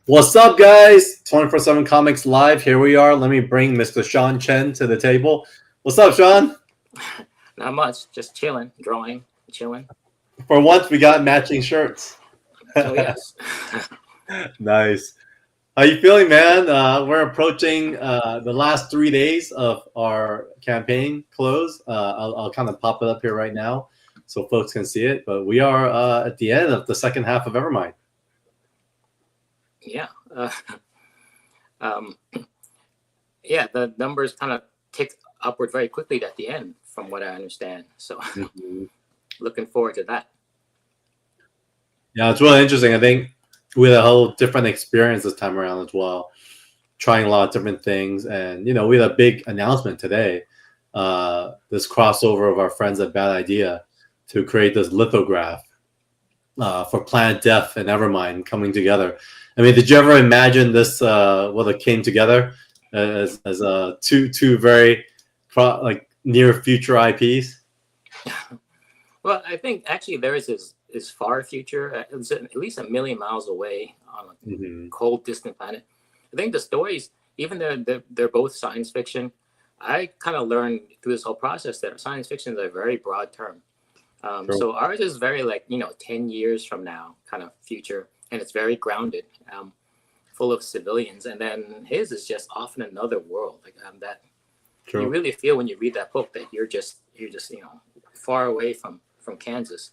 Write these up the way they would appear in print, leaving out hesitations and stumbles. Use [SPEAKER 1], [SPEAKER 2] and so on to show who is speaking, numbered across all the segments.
[SPEAKER 1] What's up, guys? 24/7 Comics Live. Here we are. Let me bring Mr. Chen to the table. What's up, Sean?
[SPEAKER 2] Not much, just chilling, drawing, chilling.
[SPEAKER 1] For once, we got matching shirts.
[SPEAKER 2] Oh yes.
[SPEAKER 1] Nice. How you feeling, man? We're approaching the last 3 days of our campaign close. I'll kind of pop it up here right now so folks can see it. But we are at the end of the second half of Evermind.
[SPEAKER 2] Yeah. Um, yeah, the numbers kind of ticked upward very quickly at the end, from what I understand. So, looking forward to that.
[SPEAKER 1] Yeah, it's really interesting. I think we had a whole different experience this time around as well, trying a lot of different things. And, we had a big announcement today, this crossover of our friends at Bad Idea to create this lithograph for Planet Death and Evermind coming together. I mean, did you ever imagine this, what it came together as two very near future IPs?
[SPEAKER 2] Well, I think actually theirs is far future. It's at least 1,000,000 miles away on a cold, distant planet. I think the stories, even though they're both science fiction, I kind of learned through this whole process that science fiction is a very broad term. So ours is very 10 years from now kind of future, and it's very grounded, full of civilians. And then his is just off in another world, that you really feel when you read that book that you're just far away from Kansas.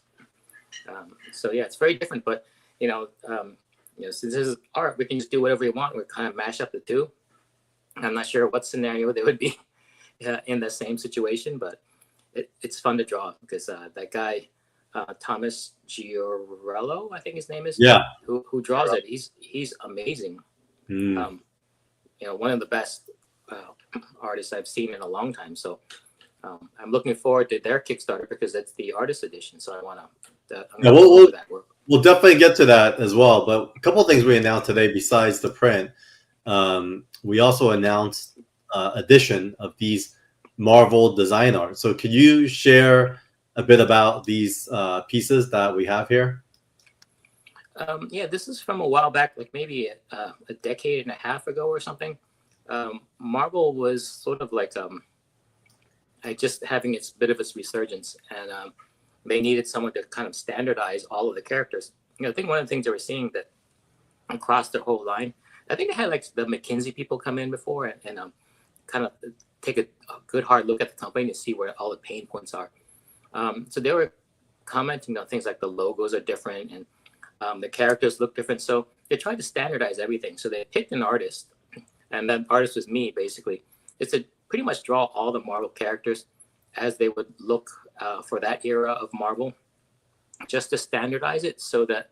[SPEAKER 2] So yeah, it's very different. But since this is art, we can just do whatever we want. We kind of mash up the two. I'm not sure what scenario they would be in the same situation, but it's fun to draw because that guy Thomas Giorello, I think his name is, who draws it. He's amazing. One of the best artists I've seen in a long time. So I'm looking forward to their Kickstarter because it's the artist edition. So I want to.
[SPEAKER 1] We'll definitely get to that as well. But a couple of things we announced today besides the print. We also announced edition of these Marvel design art. So could you share a bit about these pieces that we have here?
[SPEAKER 2] Yeah, this is from a while back, like maybe a decade and a half ago or something. Marvel was sort of like just having its bit of its resurgence, and they needed someone to kind of standardize all of the characters. I think one of the things they were seeing that across their whole line, I think they had like the McKinsey people come in before and kind of take a good hard look at the company to see where all the pain points are. So they were commenting on things like the logos are different and the characters look different. So they tried to standardize everything. So they picked an artist, and that artist was me, basically. It's to pretty much draw all the Marvel characters as they would look for that era of Marvel, just to standardize it so that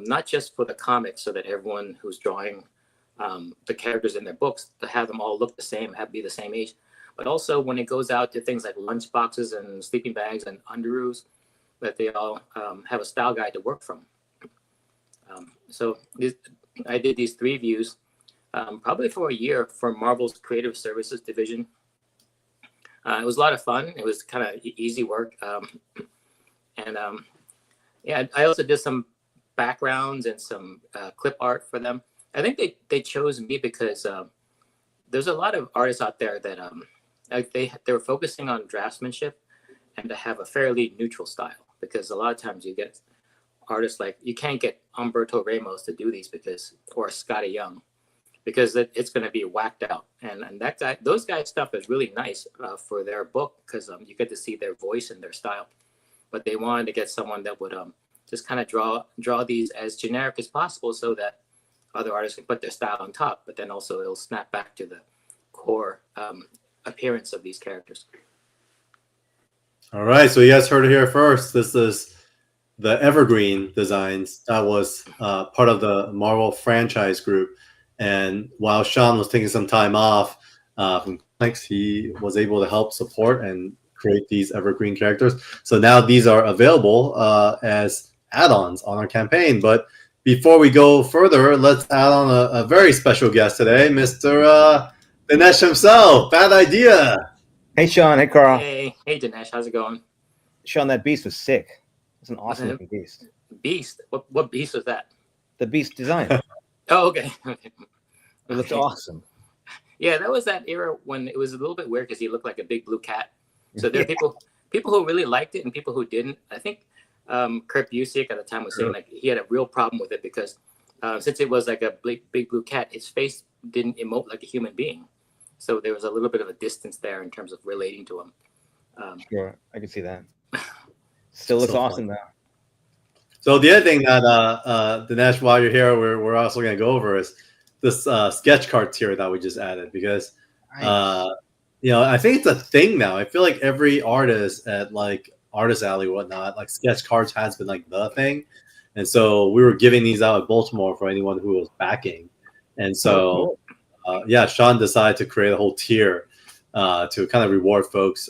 [SPEAKER 2] not just for the comics, so that everyone who's drawing the characters in their books, to have them all look the same, be the same age, but also when it goes out to things like lunch boxes and sleeping bags and underoos, that they all have a style guide to work from. So I did these 3 views probably for a year for Marvel's Creative Services division. It was a lot of fun. It was kind of easy work. And I also did some backgrounds and some clip art for them. I think they chose me because there's a lot of artists out there that they were focusing on draftsmanship and to have a fairly neutral style, because a lot of times you get artists like, you can't get Humberto Ramos to do these or Scotty Young, because it's going to be whacked out. And those guys' stuff is really nice for their book because you get to see their voice and their style. But they wanted to get someone that would just kind of draw these as generic as possible so that other artists can put their style on top, but then also it'll snap back to the core appearance of these characters.
[SPEAKER 1] All right, so you guys heard it here first. This is the Evergreen designs that was part of the Marvel franchise group. And while Sean was taking some time off from comics, he was able to help support and create these Evergreen characters. So now these are available as add-ons on our campaign. But before we go further, let's add on a very special guest today, Mr. Dinesh himself. Bad Idea.
[SPEAKER 3] Hey, Sean. Hey, Carl.
[SPEAKER 2] Hey, Dinesh. How's it going?
[SPEAKER 3] Sean, that beast was sick. It's an awesome looking beast.
[SPEAKER 2] Beast? What beast was that?
[SPEAKER 3] The beast design.
[SPEAKER 2] Oh, okay. Okay.
[SPEAKER 3] It looks awesome.
[SPEAKER 2] Yeah, that was that era when it was a little bit weird because he looked like a big blue cat. So there are
[SPEAKER 3] Yeah.
[SPEAKER 2] people who really liked it and people who didn't. I think Kurt Busiek at the time was saying like he had a real problem with it because since it was like a big blue cat, his face didn't emote like a human being. So there was a little bit of a distance there in terms of relating to him.
[SPEAKER 3] Sure, I can see that. Still looks
[SPEAKER 1] So fun.
[SPEAKER 3] awesome though.
[SPEAKER 1] So the other thing that Dinesh, while you're here, we're also going to go over is this sketch card tier that we just added because
[SPEAKER 3] Nice.
[SPEAKER 1] I think it's a thing now. I feel like every artist at like Artist Alley or whatnot, like sketch cards has been like the thing, and so we were giving these out at Baltimore for anyone who was backing, and so
[SPEAKER 3] Cool.
[SPEAKER 1] Sean decided to create a whole tier to kind of reward folks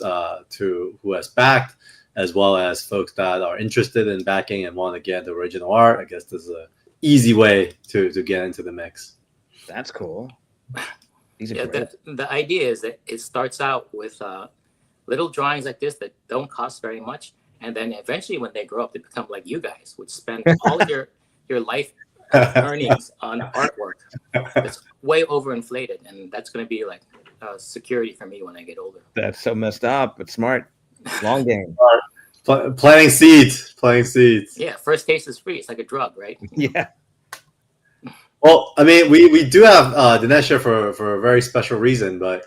[SPEAKER 1] who has backed, as well as folks that are interested in backing and want to get the original art. I guess this is an easy way to get into the mix.
[SPEAKER 3] That's cool. These are
[SPEAKER 2] Yeah,
[SPEAKER 3] great.
[SPEAKER 2] the idea is that it starts out with little drawings like this that don't cost very much, and then eventually when they grow up, they become like you guys, would spend all of your life earnings on artwork that's way overinflated, and that's going to be like security for me when I get older.
[SPEAKER 3] That's so messed up, but smart. Long game.
[SPEAKER 1] Planting seeds.
[SPEAKER 2] Yeah, first taste is free. It's like a drug, right?
[SPEAKER 3] Yeah.
[SPEAKER 1] Well, I mean, we do have Dinesh here for a very special reason, but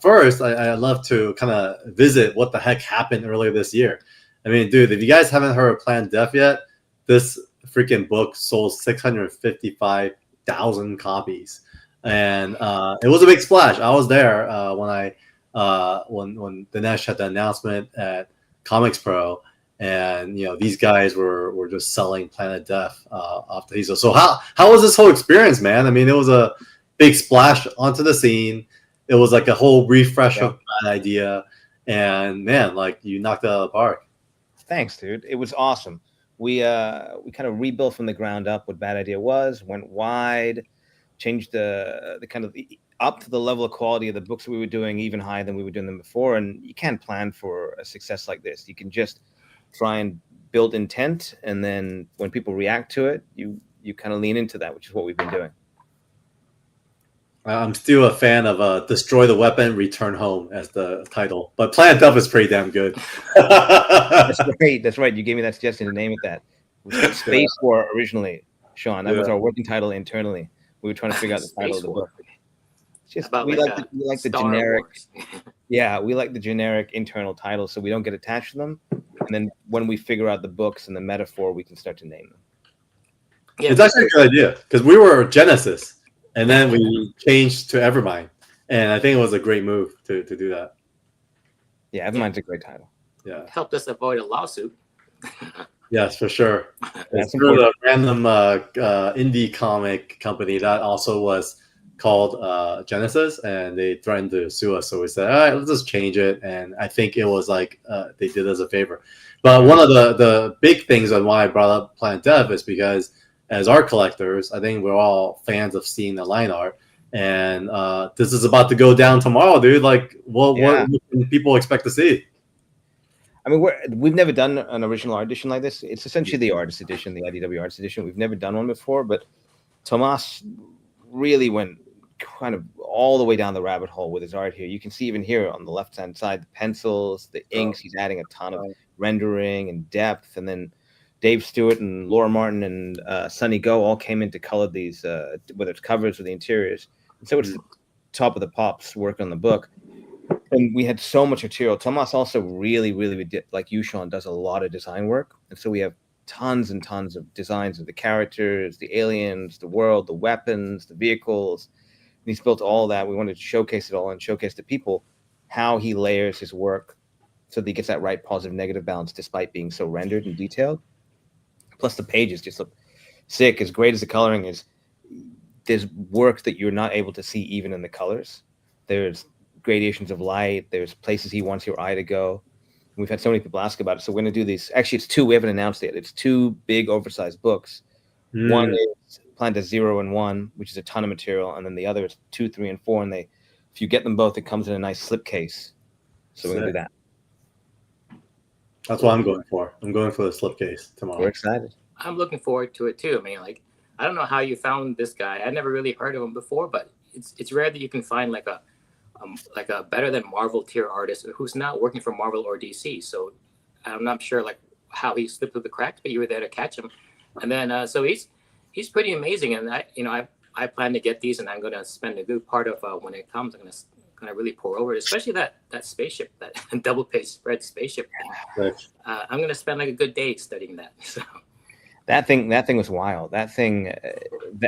[SPEAKER 1] first, I'd love to kind of visit what the heck happened earlier this year. I mean, dude, if you guys haven't heard of Planned Death yet, this freaking book sold 655,000 copies, and it was a big splash. I was there when Dinesh had the announcement at Comics Pro. And these guys were just selling Planet Death off the easel. So how was this whole experience, man? I mean, it was a big splash onto the scene. It was like a whole refresh of that idea, and man, like you knocked it out of the park.
[SPEAKER 3] Thanks, dude. It was awesome. We kind of rebuilt from the ground up what Bad Idea was, went wide, changed the kind of up to the level of quality of the books we were doing, even higher than we were doing them before. And you can't plan for a success like this. You can just try and build intent, and then when people react to it, you kind of lean into that, which is what we've been doing.
[SPEAKER 1] I'm still a fan of Destroy the Weapon, Return Home as the title, but Planet Death is pretty damn good.
[SPEAKER 3] That's right. You gave me that suggestion to name it that. It was Space War originally, Sean. That was our working title internally. We were trying to figure out the title of the book. It's just we like the generic. Yeah, we like the generic internal titles, so we don't get attached to them. And then when we figure out the books and the metaphor, we can start to name them.
[SPEAKER 1] Yeah, it's actually a good idea because we were Genesis, and then we changed to Evermind, and I think it was a great move to do that.
[SPEAKER 3] Yeah, Evermind's a great title.
[SPEAKER 1] Yeah,
[SPEAKER 2] helped us avoid a lawsuit.
[SPEAKER 1] Yes, for sure. It's through a random indie comic company that also was called Genesis, and they threatened to sue us. So we said, all right, let's just change it. And I think it was like they did us a favor. But one of the big things on why I brought up Planet Death is because as art collectors, I think we're all fans of seeing the line art. And this is about to go down tomorrow, dude. Like, what can people expect to see?
[SPEAKER 3] I mean, we've never done an original art edition like this. It's essentially the artist edition, the IDW artist edition. We've never done one before, but Tomas really went kind of all the way down the rabbit hole with his art here. You can see even here on the left-hand side, the pencils, the inks. He's adding a ton of rendering and depth. And then Dave Stewart and Laura Martin and Sonny Go all came in to color these, whether it's covers or the interiors. And so it's the top of the pops work on the book. And we had so much material. Tomas also really, like you, Sean, does a lot of design work. And so we have tons and tons of designs of the characters, the aliens, the world, the weapons, the vehicles. And he's built all that. We wanted to showcase it all and showcase to people how he layers his work so that he gets that right positive negative balance despite being so rendered and detailed. Plus the pages just look sick. As great as the coloring is, there's work that you're not able to see even in the colors. There's gradations of light. There's places he wants your eye to go. We've had so many people ask about it. So we're going to do these. Actually, it's two. We haven't announced it yet. It's two big oversized books. One is Planet Death 0 and 1, which is a ton of material. And then the other is 2, 3, and 4. And if you get them both, it comes in a nice slipcase. So we're going to do that.
[SPEAKER 1] That's what I'm going for. I'm going for the slipcase tomorrow.
[SPEAKER 3] We're excited.
[SPEAKER 2] I'm looking forward to it too. I mean, like I don't know how you found this guy. I never really heard of him before, but it's rare that you can find like a better than Marvel tier artist who's not working for Marvel or DC. So I'm not sure like how he slipped through the cracks, but you were there to catch him. And then so he's pretty amazing, and I plan to get these, and I'm going to spend a good part of when it comes. I'm going to really pour over it, especially that spaceship, that double page spread spaceship thing.
[SPEAKER 1] Right.
[SPEAKER 2] I'm going to spend like a good day studying that. So.
[SPEAKER 3] That thing was wild. That thing,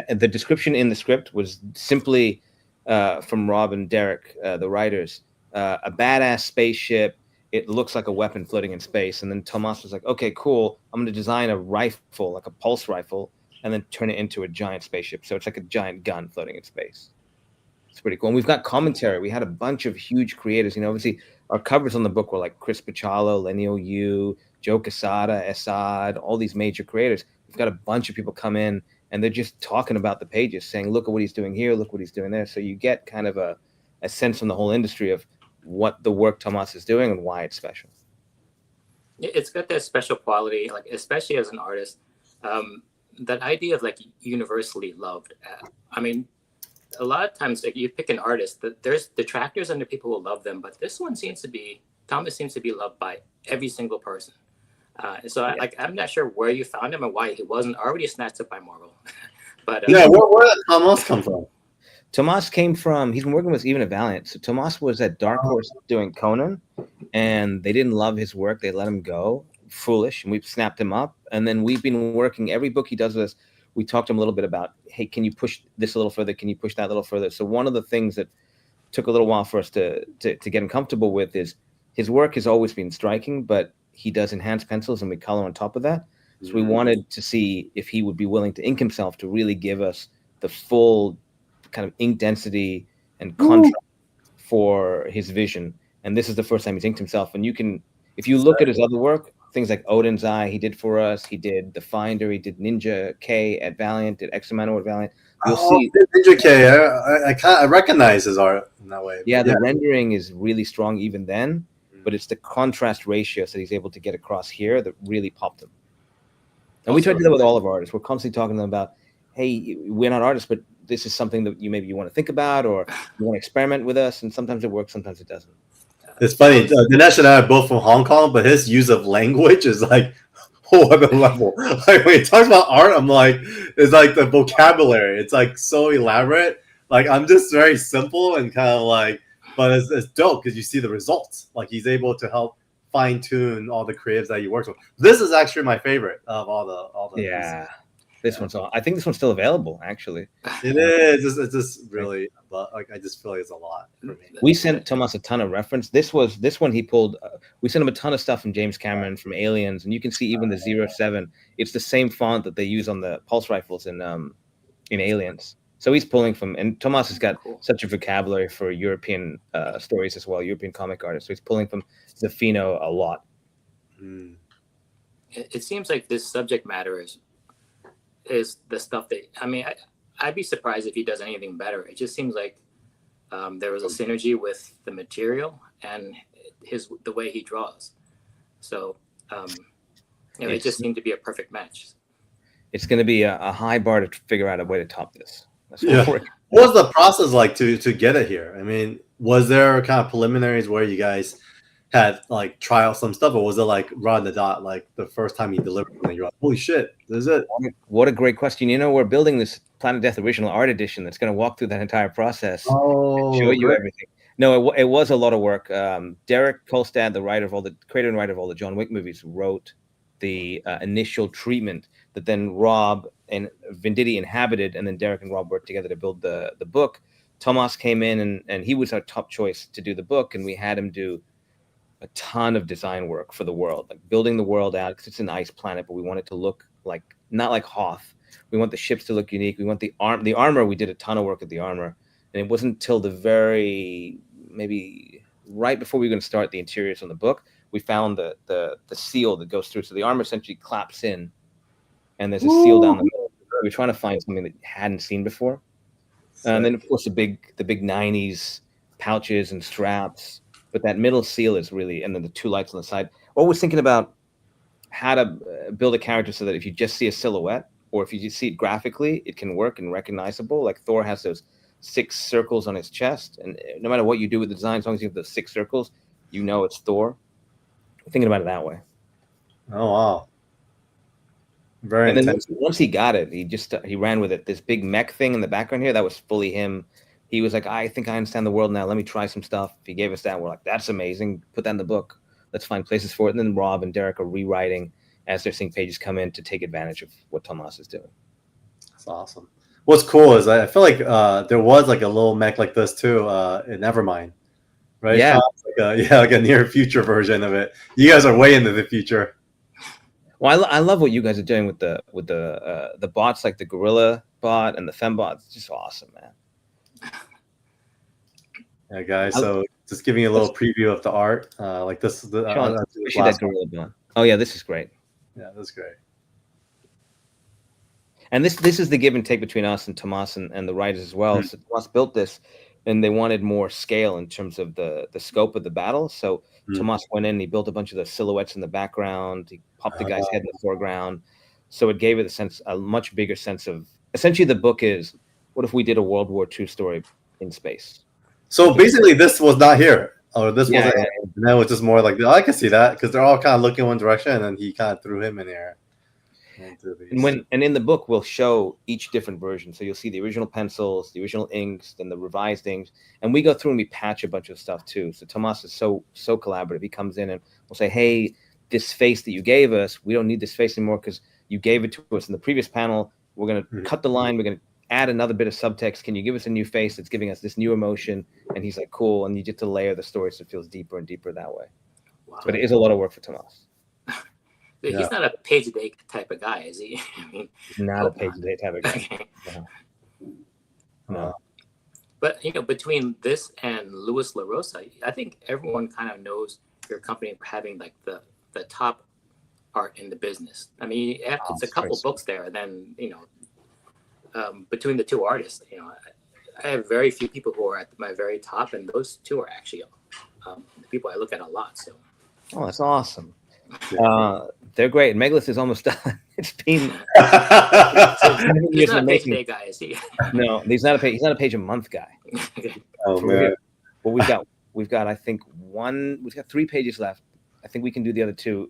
[SPEAKER 3] the description in the script was simply from Rob and Derek, the writers, a badass spaceship. It looks like a weapon floating in space. And then Tomas was like, okay, cool. I'm going to design a rifle, like a pulse rifle, and then turn it into a giant spaceship. So it's like a giant gun floating in space. It's pretty cool. And we've got commentary. We had a bunch of huge creators. Obviously our covers on the book were like Chris Pachalo, Lenny Yu, Joe Quesada, Assad, all these major creators. We've got a bunch of people come in and they're just talking about the pages, saying, look at what he's doing here, look what he's doing there. So you get kind of a sense from the whole industry of what the work Tomas is doing and why it's special.
[SPEAKER 2] It's got that special quality, like especially as an artist, that idea of like universally loved. I mean, a lot of times like, you pick an artist, there's detractors and the people who love them, but this one Thomas seems to be loved by every single person. I'm not sure where you found him and why he wasn't already snatched up by Marvel. But
[SPEAKER 1] where did Tomas come from?
[SPEAKER 3] Tomas came from, he's been working with even at Valiant. So Tomas was at Dark Horse doing Conan, and they didn't love his work. They let him go. Foolish. And we snapped him up. And then we've been working, every book he does with us, we talked to him a little bit about, hey, can you push this a little further? Can you push that a little further? So one of the things that took a little while for us to get him comfortable with is his work has always been striking, but he does enhanced pencils and we color on top of that. So we wanted to see if he would be willing to ink himself to really give us the full kind of ink density and contrast for his vision. And this is the first time he's inked himself. And you can, if you look at his other work, things like Odin's Eye, he did for us. He did The Finder. He did Ninja K at Valiant. Did Exomano at Valiant. You'll see
[SPEAKER 1] Ninja K. I recognize his art in that way.
[SPEAKER 3] Yeah, the rendering is really strong even then, but it's the contrast ratios that he's able to get across here that really popped him. And we try to do that with all of our artists. We're constantly talking to them about, hey, we're not artists, but this is something that you want to think about, or you want to experiment with us. And sometimes it works, sometimes it doesn't.
[SPEAKER 1] It's funny. Dinesh and I are both from Hong Kong, but his use of language is like whole other level. Like when he talks about art, I'm like, it's like the vocabulary. It's like so elaborate. Like I'm just very simple and kind of like, but it's dope because you see the results. Like he's able to help fine tune all the creatives that he works with. This is actually my favorite of all the.
[SPEAKER 3] Yeah. This one's all. I think this one's still available, actually.
[SPEAKER 1] It is. It's just really, like I just feel like it's a lot for me.
[SPEAKER 3] We sent Tomas a ton of reference. This one he pulled. We sent him a ton of stuff from James Cameron, from Aliens, and you can see even the 07. It's the same font that they use on the pulse rifles in Aliens. So he's pulling from, and Tomas has got such a vocabulary for European stories as well, European comic artists. So he's pulling from Zafino a lot.
[SPEAKER 2] It seems like this subject matter is the stuff that, I mean, I'd be surprised if he does anything better. It just seems like there was a synergy with the material and the way he draws. So it just seemed to be a perfect match.
[SPEAKER 3] It's going to be a high bar to figure out a way to top this.
[SPEAKER 1] What was the process like to get it here? I mean, was there kind of preliminaries where you guys had like trial some stuff, or was it like right on the dot, like the first time you delivered something, you're like, holy shit, this is it?
[SPEAKER 3] What a great question. We're building this Planet Death original art edition that's going to walk through that entire process and show you everything. No, it was a lot of work. Derek Kolstad, the creator and writer of all the John Wick movies, wrote the initial treatment that then Rob and Venditti inhabited, and then Derek and Rob worked together to build the book. Tomas came in and he was our top choice to do the book, and we had him do a ton of design work for the world, like building the world out, because it's an ice planet, but we want it to look like, not like Hoth. We want the ships to look unique. We want the armor. We did a ton of work at the armor, and it wasn't until maybe right before we were going to start the interiors on the book, we found the seal that goes through. So the armor essentially claps in, and there's a seal down the middle. We were trying to find something that you hadn't seen before. And then, of course, the big 90s pouches and straps. But that middle seal is really, and then the two lights on the side. Always thinking about how to build a character so that if you just see a silhouette or if you just see it graphically, it can work and recognizable. Like Thor has those 6 circles on his chest, and no matter what you do with the design, as long as you have those 6 circles, you know it's Thor. I'm thinking about it that way.
[SPEAKER 1] Oh wow, very
[SPEAKER 3] And then
[SPEAKER 1] intense.
[SPEAKER 3] once he got it, he ran with it. This big mech thing in the background here, that was fully him. He was like, I think I understand the world now. Let me try some stuff. He gave us that. We're like, that's amazing. Put that in the book. Let's find places for it. And then Rob and Derek are rewriting as they're seeing pages come in to take advantage of what Tomas is doing.
[SPEAKER 1] That's awesome. What's cool is I feel like there was like a little mech like this too in Evermind, right?
[SPEAKER 3] Yeah.
[SPEAKER 1] Like a near future version of it. You guys are way into the future.
[SPEAKER 3] Well, I love what you guys are doing with the bots, like the Gorilla bot and the Fembot. It's just awesome, man.
[SPEAKER 1] Yeah, guys. So just giving you a little preview of the art. Like this is the
[SPEAKER 3] Sean, that Gorilla bot. Oh yeah, this is great.
[SPEAKER 1] Yeah, that's great.
[SPEAKER 3] And this is the give and take between us and Tomas and the writers as well. So Tomas built this, and they wanted more scale in terms of the scope of the battle. So Tomas went in and he built a bunch of the silhouettes in the background. He popped the guy's head in the foreground. So it gave it a much bigger sense of, essentially the book is, what if we did a World War II story in space?
[SPEAKER 1] So basically this was not here. Or this wasn't, and that was just more like, I can see that, because they're all kind of looking one direction, and then he kind of threw him in there.
[SPEAKER 3] And in the book we'll show each different version, so you'll see the original pencils, the original inks, then the revised inks, and we go through and we patch a bunch of stuff too. So Tomas is so collaborative. He comes in and we'll say, hey, this face that you gave us, we don't need this face anymore because you gave it to us in the previous panel. We're going to cut the line, we're going to add another bit of subtext. Can you give us a new face that's giving us this new emotion? And he's like, cool. And you get to layer the story so it feels deeper and deeper that way. Wow. But it is a lot of work for Tomas.
[SPEAKER 2] He's not a page a day type of guy, is he? I mean,
[SPEAKER 3] he's not a page a day type of guy. No.
[SPEAKER 2] But between this and Louis LaRosa, I think everyone kind of knows your company for having like the top art in the business. I mean, it's a couple books there, and then between the two artists, I have very few people who are at my very top, and those two are actually the people I look at a lot. So,
[SPEAKER 3] that's awesome. They're great. Megalith is almost done. It's been.
[SPEAKER 2] He's not a page a day guy, is he?
[SPEAKER 3] No, he's not a page a month guy.
[SPEAKER 1] Oh man!
[SPEAKER 3] Well, we've got I think we've got 3 pages left. I think we can do the other 2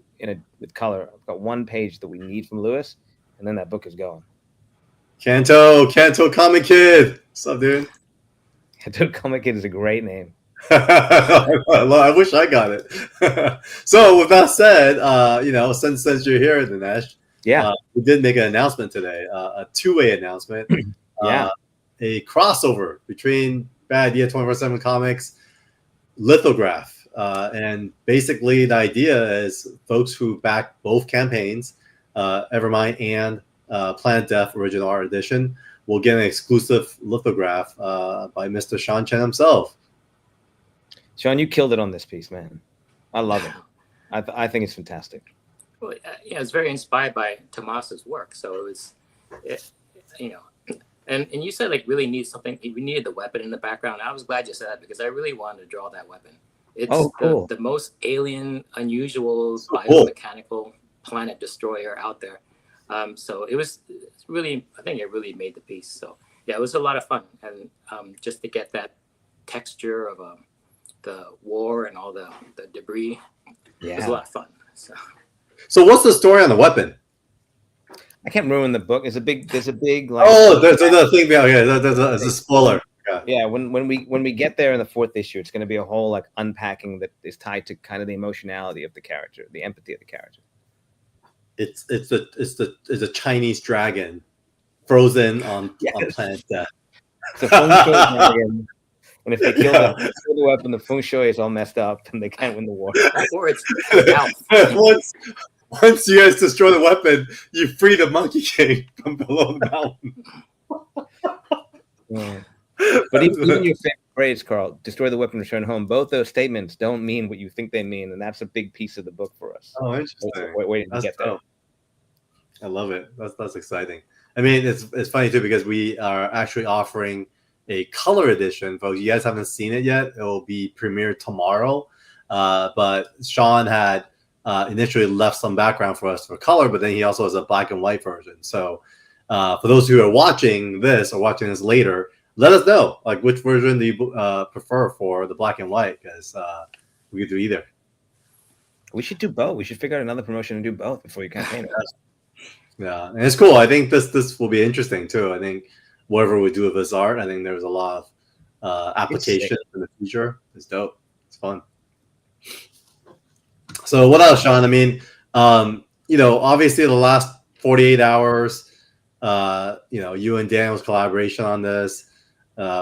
[SPEAKER 3] with color. I've got 1 page that we need from Louis, and then that book is going.
[SPEAKER 1] Kanto Comic Kid. What's up, dude?
[SPEAKER 3] Kanto Comic Kid is a great name.
[SPEAKER 1] I wish I got it. So with that said, since you're here, Dinesh, we did make an announcement today, a 2-way announcement. A crossover between Bad Idea 24/7 Comics, Lithograph, and basically the idea is folks who back both campaigns, Evermind and Planet Death Original Art Edition, will get an exclusive lithograph by Mr. Chen himself.
[SPEAKER 3] Sean, you killed it on this piece, man. I love it. I think it's fantastic.
[SPEAKER 2] Well, it's very inspired by Tomas's work. So it was, and you said like really need something. We needed the weapon in the background. I was glad you said that because I really wanted to draw that weapon. It's the most alien, unusual, biomechanical planet destroyer out there. So it's really, I think it really made the piece. So yeah, it was a lot of fun, and just to get that texture of the war and all the debris. It was a lot of fun.
[SPEAKER 1] So what's the story on the weapon?
[SPEAKER 3] I can't ruin the book. There's a big like.
[SPEAKER 1] Oh, there's another thing behind here. There's a spoiler.
[SPEAKER 3] Yeah, when we get there in the 4th issue, it's going to be a whole like unpacking that is tied to kind of the emotionality of the character, the empathy of the character.
[SPEAKER 1] It's a Chinese dragon frozen on Planet Death.
[SPEAKER 3] It's a feng shui dragon. And if they kill the weapon, the feng shui is all messed up, and they can't win the war.
[SPEAKER 2] Or it's
[SPEAKER 1] once you guys destroy the weapon, you free the Monkey King from below the mountain.
[SPEAKER 3] But even your favorite phrase, Carl, destroy the weapon, return home, both those statements don't mean what you think they mean, and that's a big piece of the book for us.
[SPEAKER 1] Oh, interesting.
[SPEAKER 3] Waiting to get there.
[SPEAKER 1] I love it. That's exciting. I mean, it's funny too because we are actually offering a color edition, folks. You guys haven't seen it yet. It will be premiered tomorrow. But Sean had initially left some background for us for color, but then he also has a black and white version. So for those who are watching this or watching this later, let us know like which version do you prefer for the black and white, because we could do either.
[SPEAKER 3] We should do both. We should figure out another promotion and do both before you campaign.
[SPEAKER 1] Yeah, and it's cool. I think this will be interesting too. I think whatever we do with this art, I think there's a lot of applications in the future. It's dope. It's fun. So what else, Sean? I mean, obviously the last 48 hours, you and Daniel's collaboration on this,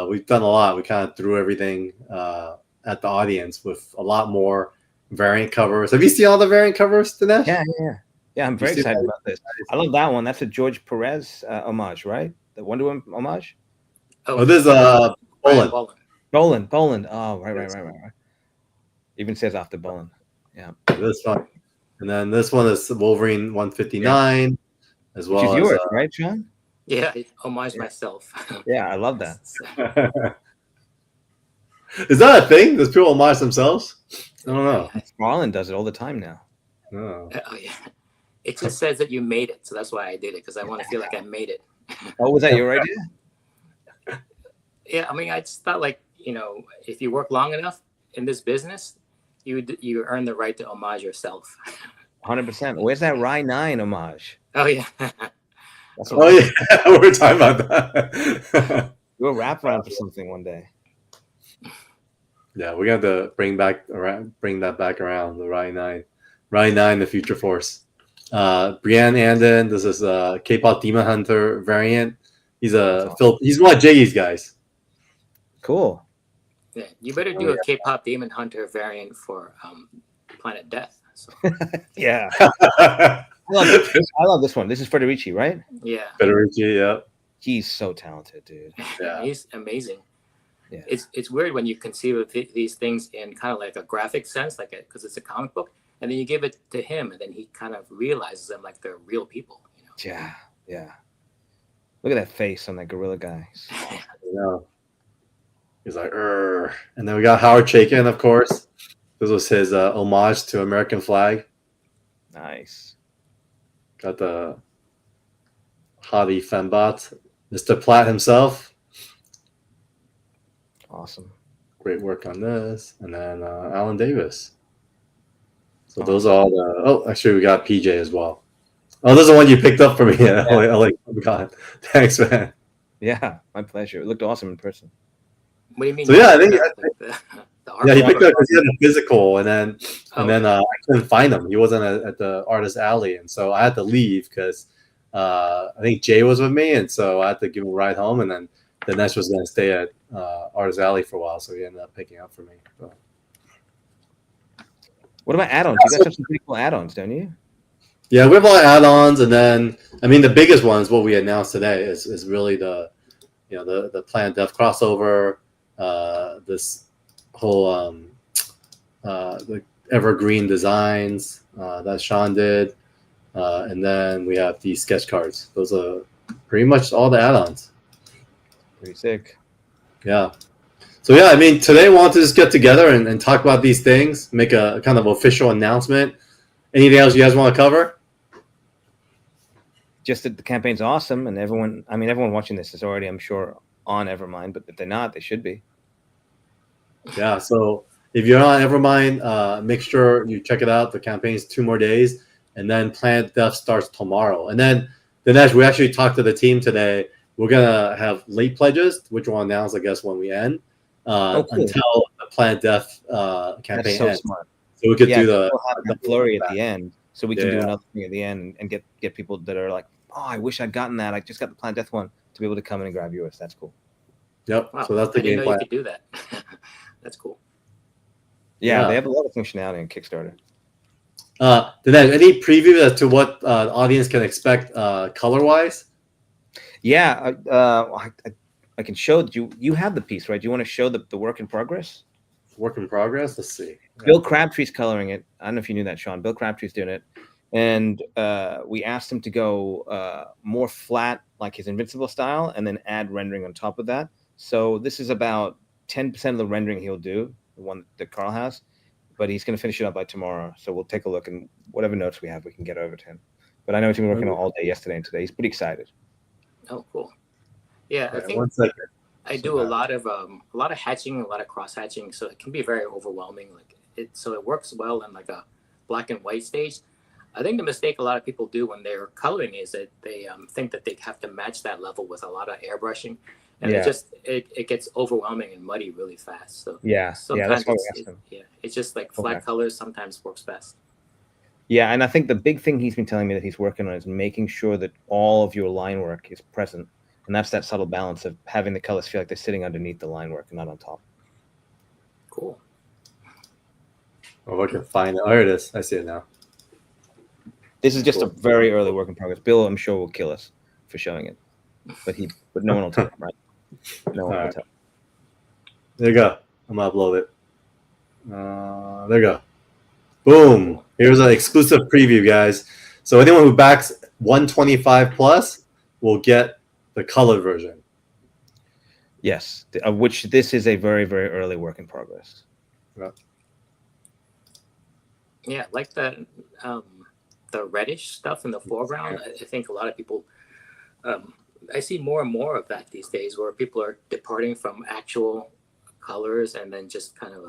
[SPEAKER 1] we've done a lot. We kind of threw everything at the audience with a lot more variant covers. Have you seen all the variant covers, Dinesh?
[SPEAKER 3] Yeah. I'm very excited about this. I love that one. That's a George Perez homage, right? The Wonder Woman homage.
[SPEAKER 1] Oh, this is
[SPEAKER 3] Boland. Oh, right. Even says after Boland. Yeah.
[SPEAKER 1] This one. And then this one is Wolverine 159 as well.
[SPEAKER 3] Which is yours, right, Sean?
[SPEAKER 2] Yeah, I homage myself.
[SPEAKER 3] Yeah, I love that.
[SPEAKER 1] Is that a thing? Does people homage themselves? I don't know.
[SPEAKER 3] Marlon does it all the time now.
[SPEAKER 1] Oh.
[SPEAKER 2] Oh yeah. It just says that you made it, so that's why I did it, because I want to feel like I made it.
[SPEAKER 3] Oh, was that your idea?
[SPEAKER 2] Yeah, I mean, I just thought like, if you work long enough in this business, you earn the right to homage yourself.
[SPEAKER 3] 100%. Where's that Rye 9 homage?
[SPEAKER 2] Oh yeah.
[SPEAKER 1] Yeah, we're talking about that.
[SPEAKER 3] We'll wrap around for something one day.
[SPEAKER 1] Yeah, we got to bring that back around, the Rye 9, the Future Force. Brienne Anden, this is a K-pop Demon Hunter variant. He's he's one of Jiggy's guys.
[SPEAKER 3] Cool.
[SPEAKER 2] Yeah, you better do a K-pop Demon Hunter variant for Planet Death. So.
[SPEAKER 3] Yeah. I love this one. This is Federici, right?
[SPEAKER 2] Yeah.
[SPEAKER 1] Federici, yeah.
[SPEAKER 3] He's so talented, dude.
[SPEAKER 2] Yeah. He's amazing.
[SPEAKER 3] Yeah.
[SPEAKER 2] It's weird when you conceive of these things in kind of like a graphic sense, because it's a comic book, and then you give it to him, and then he kind of realizes them like they're real people.
[SPEAKER 3] Yeah. Look at that face on that gorilla guy.
[SPEAKER 1] Yeah. He's like, Urgh. And then we got Howard Chaykin, of course. This was his homage to American flag.
[SPEAKER 3] Nice.
[SPEAKER 1] Got the Hottie Fembot, Mr. Platt himself.
[SPEAKER 3] Awesome.
[SPEAKER 1] Great work on this. And then Alan Davis. So those are all the... Oh, actually, we got PJ as well. Oh, this is the one you picked up for me. Yeah. God. Thanks, man.
[SPEAKER 3] Yeah, my pleasure. It looked awesome in person.
[SPEAKER 2] What do you mean?
[SPEAKER 1] So yeah, I think he picked it up because he had a physical, and then I couldn't find him. He wasn't at the Artist Alley, and so I had to leave because I think Jay was with me, and so I had to give him a ride home, and then Dinesh was going to stay at Artist Alley for a while, so he ended up picking up for me. So.
[SPEAKER 3] What about add-ons? You guys have some pretty cool add-ons, don't you?
[SPEAKER 1] Yeah, we have a lot of add-ons, and then the biggest one is what we announced today is really the Planet Death crossover. This whole the evergreen designs that Sean did, and then we have these sketch cards. Those are pretty much all the add-ons.
[SPEAKER 3] Pretty sick.
[SPEAKER 1] Yeah. So yeah, today I wanted to just get together and talk about these things, make a kind of official announcement. Anything else you guys want to cover?
[SPEAKER 3] Just that the campaign's awesome, and everyone watching this is already, I'm sure, on Evermind, but if they're not, they should be.
[SPEAKER 1] Yeah, so if you're on Evermind, make sure you check it out. The campaign's 2 more days, and then Planet Death starts tomorrow. And then, Dinesh, we actually talked to the team today. We're going to have late pledges, which we'll announce, I guess, when we end, cool. Until the Planet Death campaign
[SPEAKER 3] That's so
[SPEAKER 1] ends.
[SPEAKER 3] smart.
[SPEAKER 1] So we could do the
[SPEAKER 3] flurry at the end, so we can do another thing at the end and get people that are like, oh, I wish I'd gotten that. I just got the Planet Death one, to be able to come in and grab yours. That's cool.
[SPEAKER 1] Yep.
[SPEAKER 2] Wow.
[SPEAKER 1] So that's the
[SPEAKER 2] I
[SPEAKER 1] game
[SPEAKER 2] didn't know
[SPEAKER 1] plan.
[SPEAKER 2] you could do that. That's cool.
[SPEAKER 3] Yeah, they have a lot of functionality in Kickstarter.
[SPEAKER 1] Dinesh, any preview as to what the audience can expect color-wise?
[SPEAKER 3] Yeah, I can show that you have the piece, right? Do you want to show the work in progress?
[SPEAKER 1] Work in progress? Let's see.
[SPEAKER 3] Bill Crabtree's coloring it. I don't know if you knew that, Sean. Bill Crabtree's doing it. And we asked him to go more flat, like his Invincible style, and then add rendering on top of that. So this is about 10% of the rendering he'll do, the one that Carl has. But he's going to finish it up by tomorrow. So we'll take a look, and whatever notes we have, we can get over to him. But I know he's been working all day yesterday and today. He's pretty excited.
[SPEAKER 2] Oh, cool. Yeah, I
[SPEAKER 1] Right,
[SPEAKER 2] think
[SPEAKER 1] 1 second.
[SPEAKER 2] I do a lot of hatching, a lot of cross hatching, so it can be very overwhelming. Like so it works well in like a black and white stage. I think the mistake a lot of people do when they're coloring is that they think that they have to match that level with a lot of airbrushing, and it gets overwhelming and muddy really fast. So sometimes
[SPEAKER 3] That's what we asked him.
[SPEAKER 2] it's just like flat colors sometimes works best.
[SPEAKER 3] Yeah, and I think the big thing he's been telling me that he's working on is making sure that all of your line work is present. And that's that subtle balance of having the colors feel like they're sitting underneath the line work and not on top.
[SPEAKER 2] Cool.
[SPEAKER 3] Oh,
[SPEAKER 1] we can find it. Oh, here it is. I see it now.
[SPEAKER 3] This is just a very early work in progress. Bill, I'm sure, will kill us for showing it. But no one will tell him, right? No one will tell him.
[SPEAKER 1] There you go. I'm going to upload it. There you go. Boom. Here's an exclusive preview, guys. So anyone who backs 125 plus will get the color version.
[SPEAKER 3] Yes, of which this is a very, very early work in progress.
[SPEAKER 2] Yeah, like the reddish stuff in the foreground. I think a lot of people, I see more and more of that these days, where people are departing from actual colors and then just kind of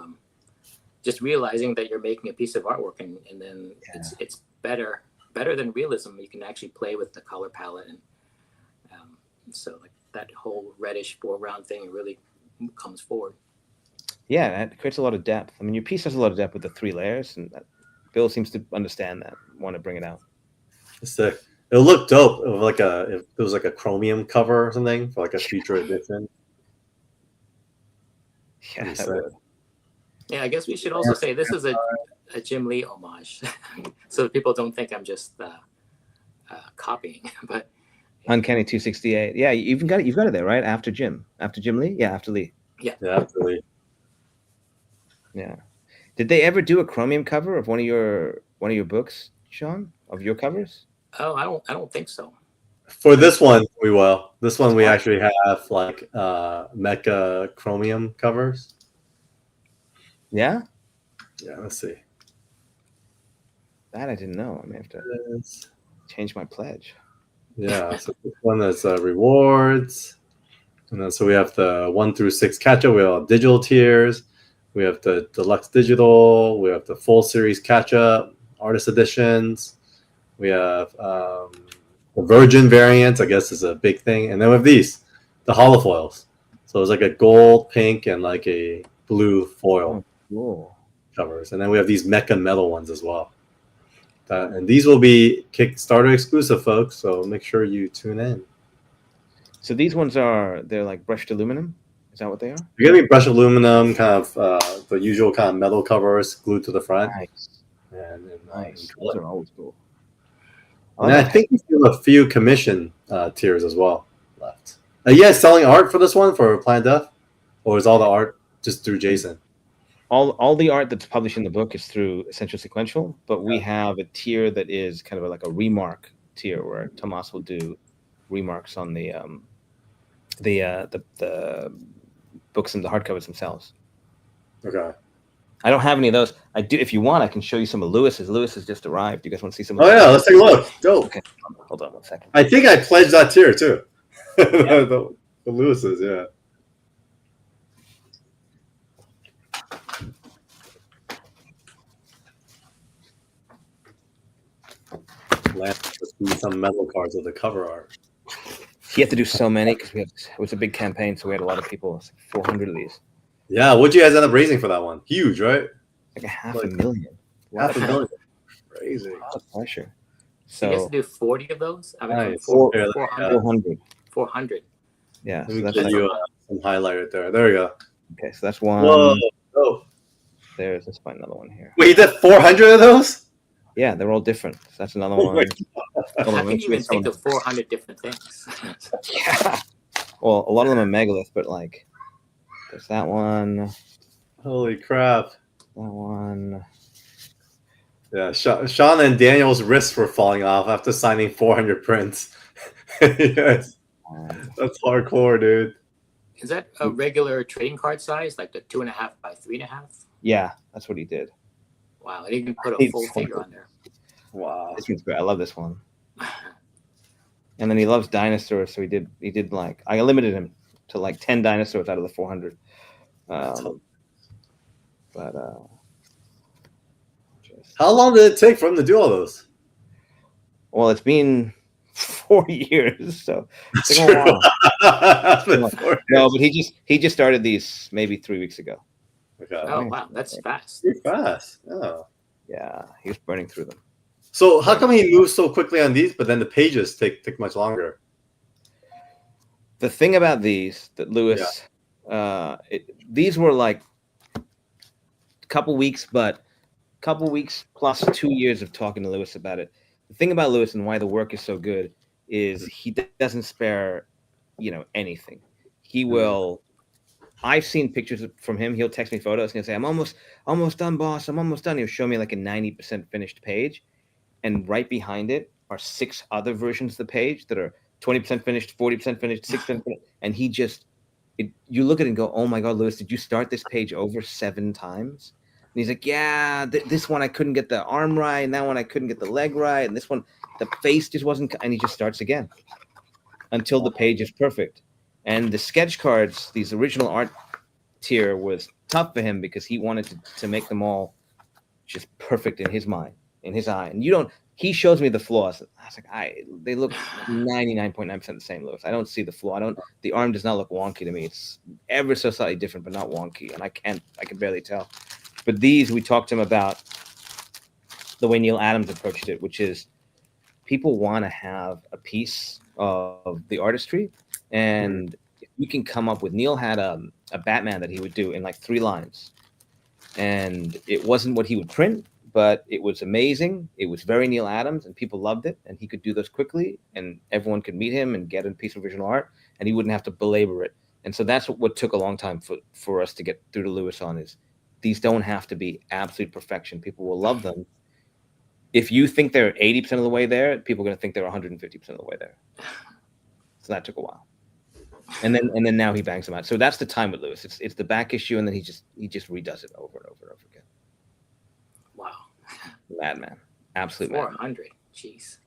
[SPEAKER 2] just realizing that you're making a piece of artwork, and then it's better than realism. You can actually play with the color palette, and so like that whole reddish foreground thing really comes forward.
[SPEAKER 3] Yeah, it creates a lot of depth. I mean, your piece has a lot of depth with the 3 layers, and Bill seems to understand that, want to bring it out.
[SPEAKER 1] Sick. It'll look dope if it was like a chromium cover or something for like a future edition.
[SPEAKER 3] Yeah, that would.
[SPEAKER 2] Yeah, I guess we should also say this is a Jim Lee homage, so that people don't think I'm just copying. But
[SPEAKER 3] Uncanny 268. Yeah, you've got it there, right? After Jim Lee. Yeah, after Lee.
[SPEAKER 2] Yeah,
[SPEAKER 1] after Lee.
[SPEAKER 3] Yeah. Did they ever do a chromium cover of one of your books, Sean? Of your covers?
[SPEAKER 2] Oh, I don't think so.
[SPEAKER 1] For this one, we will. This one, we actually have like mecha chromium covers.
[SPEAKER 3] Yeah.
[SPEAKER 1] Yeah. Let's see.
[SPEAKER 3] That I didn't know. I may have to change my pledge.
[SPEAKER 1] Yeah. So this one is rewards, and then so we have the 1 through 6 catch-up. We have digital tiers. We have the deluxe digital. We have the full series catch-up, artist editions. We have the virgin variants, I guess, is a big thing. And then we have these, the holofoils. So it's like a gold, pink, and like a blue foil covers. And then we have these mecha metal ones as well. And these will be Kickstarter exclusive, folks. So make sure you tune in.
[SPEAKER 3] So these ones they're like brushed aluminum? Is that what they are?
[SPEAKER 1] You're going to be brushed aluminum, kind of the usual kind of metal covers glued to the front.
[SPEAKER 3] Nice.
[SPEAKER 1] And
[SPEAKER 3] Nice. Those are always cool.
[SPEAKER 1] And I think we still have a few commission tiers as well left. Are you guys selling art for this one for Planet Death? Or is all the art just through Jason?
[SPEAKER 3] All the art that's published in the book is through Essential Sequential, but we have a tier that is kind of like a remark tier where Tomas will do remarks on the books and the hardcovers themselves.
[SPEAKER 1] Okay.
[SPEAKER 3] I don't have any of those. I do. If you want, I can show you some of Lewis's. Lewis has just arrived. You guys want to see some?
[SPEAKER 1] Oh yeah, let's take a look. Dope.
[SPEAKER 3] Okay, hold on 1 second.
[SPEAKER 1] I think I pledged that tier too. the Lewis's, yeah. Some metal cards of the cover art.
[SPEAKER 3] He had to do so many because it was a big campaign, so we had a lot of people. It's like 400 of these.
[SPEAKER 1] Yeah, what'd you guys end up raising for that one? Huge, right?
[SPEAKER 3] Like $500,000.
[SPEAKER 1] $500,000. Crazy.
[SPEAKER 3] A lot of pressure.
[SPEAKER 2] So you guys do 40 of those? I mean,
[SPEAKER 1] nice.
[SPEAKER 3] 400.
[SPEAKER 2] 400.
[SPEAKER 3] Yeah.
[SPEAKER 1] Let me get you some highlighter there. There we go.
[SPEAKER 3] Okay, so that's one.
[SPEAKER 1] Whoa. Oh.
[SPEAKER 3] Let's find another one here.
[SPEAKER 1] Wait, you did 400 of those?
[SPEAKER 3] Yeah, they're all different. So that's another one.
[SPEAKER 2] How can you even think of 400 different things?
[SPEAKER 3] Yeah. Well, a lot of them are megalith, but like, there's that one.
[SPEAKER 1] Holy crap.
[SPEAKER 3] That one.
[SPEAKER 1] Yeah, Sean and Daniel's wrists were falling off after signing 400 prints. Yes. That's hardcore, dude.
[SPEAKER 2] Is that a regular trading card size, like the 2.5 by 3.5?
[SPEAKER 3] Yeah, that's what he did.
[SPEAKER 2] Wow, and you can put a full figure on there.
[SPEAKER 1] Wow.
[SPEAKER 3] This one's great. I love this one. And then he loves dinosaurs, so he did like I limited him to like 10 dinosaurs out of the 400. But
[SPEAKER 1] how long did it take for him to do all those?
[SPEAKER 3] well, it's been 4 years, so
[SPEAKER 1] That's
[SPEAKER 3] it's
[SPEAKER 1] true.
[SPEAKER 3] a while.
[SPEAKER 1] That's been 4
[SPEAKER 3] No,
[SPEAKER 1] years.
[SPEAKER 3] but he just started these maybe 3 weeks ago.
[SPEAKER 1] Okay.
[SPEAKER 2] Oh wow, that's fast.
[SPEAKER 1] Pretty fast. Oh.
[SPEAKER 3] Yeah, he was burning through them.
[SPEAKER 1] So how come he moves so quickly on these, but then the pages take much longer?
[SPEAKER 3] The thing about these that Lewis, these were like a couple weeks plus 2 years of talking to Lewis about it. The thing about Lewis and why the work is so good is he doesn't spare, anything. He will. I've seen pictures from him. He'll text me photos and he'll say, "I'm almost done, boss. I'm almost done." He'll show me like a 90% finished page, and right behind it are 6 other versions of the page that are 20% finished, 40% finished, 6% finished, and you look at it and go, "Oh my God, Lewis, did you start this page over 7 times?" And he's like, "Yeah, this one I couldn't get the arm right, and that one I couldn't get the leg right, and this one the face just wasn't." And he just starts again until the page is perfect. And the sketch cards, these original art tier, was tough for him because he wanted to make them all just perfect in his mind, in his eye. And he shows me the flaws. I was like, they look 99.9% the same, Lewis. I don't see the flaw. The arm does not look wonky to me. It's ever so slightly different, but not wonky. And I can barely tell. But these, we talked to him about the way Neil Adams approached it, which is people want to have a piece of the artistry. And if you can come up with, Neil had a Batman that he would do in like 3 lines. And it wasn't what he would print, but it was amazing. It was very Neil Adams, and people loved it. And he could do those quickly, and everyone could meet him and get a piece of original art, and he wouldn't have to belabor it. And so that's what took a long time for us to get through to Lewis on is these don't have to be absolute perfection. People will love them. If you think they're 80% of the way there, people are going to think they're 150% of the way there. So that took a while. And then now he bangs them out. So that's the time with Lewis. It's the back issue, and then he just redoes it over and over and over again.
[SPEAKER 2] Wow.
[SPEAKER 3] Madman. Absolute
[SPEAKER 2] 400. Jeez.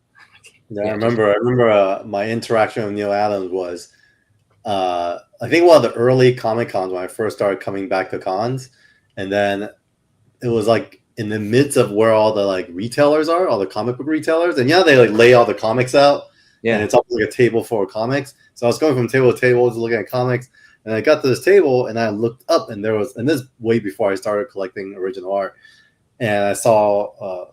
[SPEAKER 1] Yeah, I remember my interaction with Neil Adams was I think one of the early Comic Cons when I first started coming back to cons, and then it was like in the midst of where all the like retailers are, all the comic book retailers, and they like lay all the comics out. Yeah. And it's almost like a table full of comics. So I was going from table to table, just looking at comics, and I got to this table, and I looked up, and and this way before I started collecting original art, and I saw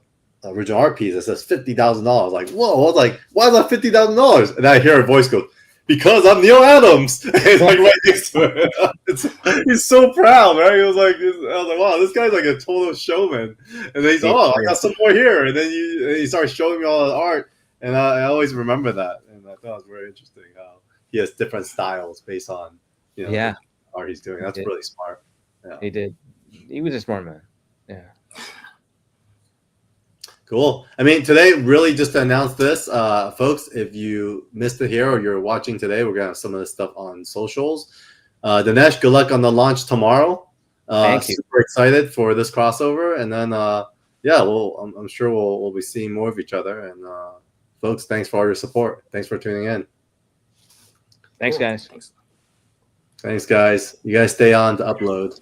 [SPEAKER 1] an original art piece that says $50,000. Like, whoa! I was like, why is that $50,000? And I hear a voice go, "Because I'm Neil Adams." And like right next to it, he's so proud, right? He was like, I was like, wow, this guy's like a total showman. And then he's, I got some more here, and then he started showing me all the art. And I always remember that, and I thought it was very interesting how he has different styles based on the art he's doing. That's really smart. Yeah.
[SPEAKER 3] He did. He was a smart man. Yeah.
[SPEAKER 1] Cool. I mean, today really just to announce this, folks. If you missed it here or you're watching today, we're gonna have some of this stuff on socials. Dinesh, good luck on the launch tomorrow.
[SPEAKER 3] Thank you.
[SPEAKER 1] Super excited for this crossover, and then I'm sure we'll be seeing more of each other. And folks, thanks for all your support. Thanks for tuning in.
[SPEAKER 3] Thanks, guys.
[SPEAKER 1] Thanks, guys. You guys stay on to upload.